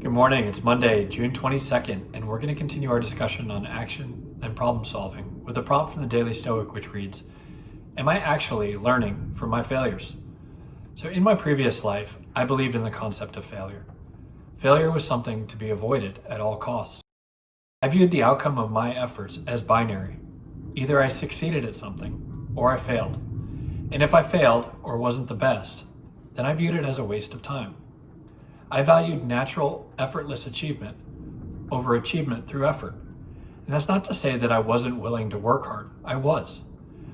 Good morning, it's Monday, June 22nd, and we're going to continue our discussion on action and problem solving with a prompt from the Daily Stoic which reads, am I actually learning from my failures? So in my previous life, I believed in the concept of failure. Failure was something to be avoided at all costs. I viewed the outcome of my efforts as binary. Either I succeeded at something or I failed. And if I failed or wasn't the best, then I viewed it as a waste of time. I valued natural, effortless achievement over achievement through effort. And that's not to say that I wasn't willing to work hard. I was.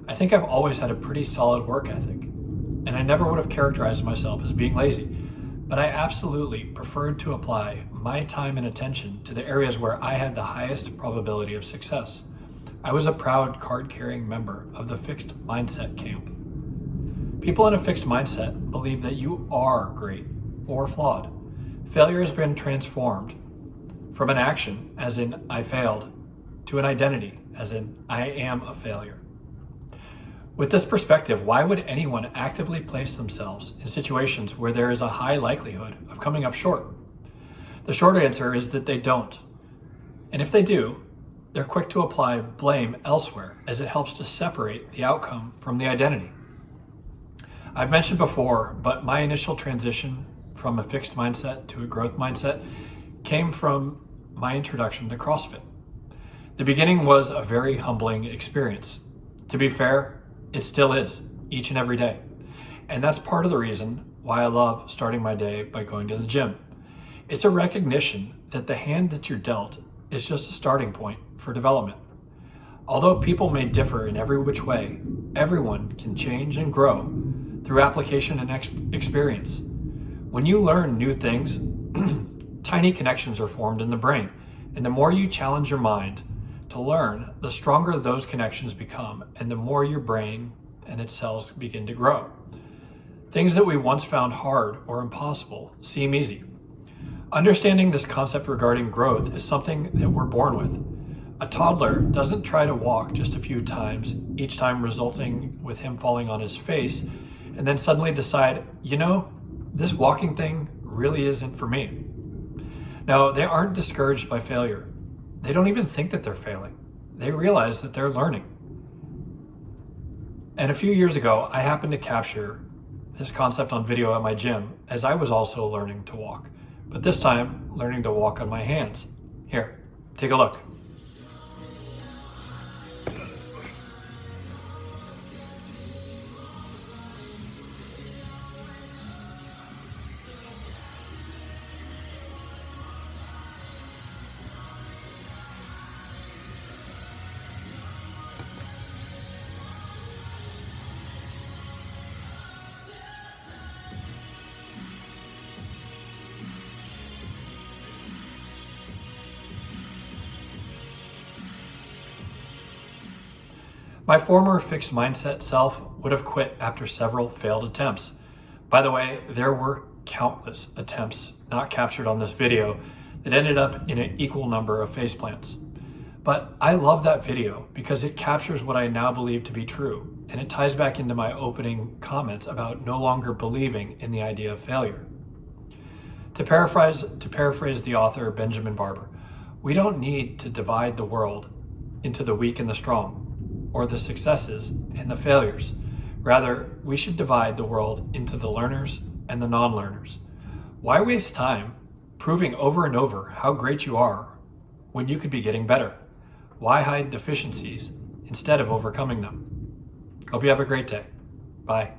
I think I've always had a pretty solid work ethic, and I never would have characterized myself as being lazy. But I absolutely preferred to apply my time and attention to the areas where I had the highest probability of success. I was a proud card-carrying member of the fixed mindset camp. People in a fixed mindset believe that you are great or flawed. Failure has been transformed from an action, as in I failed, to an identity, as in I am a failure. With this perspective, why would anyone actively place themselves in situations where there is a high likelihood of coming up short? The short answer is that they don't. And if they do, they're quick to apply blame elsewhere, as it helps to separate the outcome from the identity. I've mentioned before, but my initial transition from a fixed mindset to a growth mindset came from my introduction to CrossFit. The beginning was a very humbling experience. To be fair, it still is, each and every day. And that's part of the reason why I love starting my day by going to the gym. It's a recognition that the hand that you're dealt is just a starting point for development. Although people may differ in every which way, everyone can change and grow through application and experience. When you learn new things, tiny connections are formed in the brain, and the more you challenge your mind to learn, the stronger those connections become, and the more your brain and its cells begin to grow. Things that we once found hard or impossible seem easy. Understanding this concept regarding growth is something that we're born with. A toddler doesn't try to walk just a few times, each time resulting with him falling on his face, and then suddenly decide, this walking thing really isn't for me. No, they aren't discouraged by failure. They don't even think that they're failing. They realize that they're learning. And a few years ago, I happened to capture this concept on video at my gym as I was also learning to walk, but this time learning to walk on my hands. Here, take a look. My former fixed mindset self would have quit after several failed attempts. By the way, there were countless attempts not captured on this video that ended up in an equal number of faceplants. But I love that video because it captures what I now believe to be true, and it ties back into my opening comments about no longer believing in the idea of failure. To paraphrase the author Benjamin Barber, we don't need to divide the world into the weak and the strong, or the successes and the failures. Rather, we should divide the world into the learners and the non-learners. Why waste time proving over and over how great you are when you could be getting better? Why hide deficiencies instead of overcoming them? Hope you have a great day. Bye.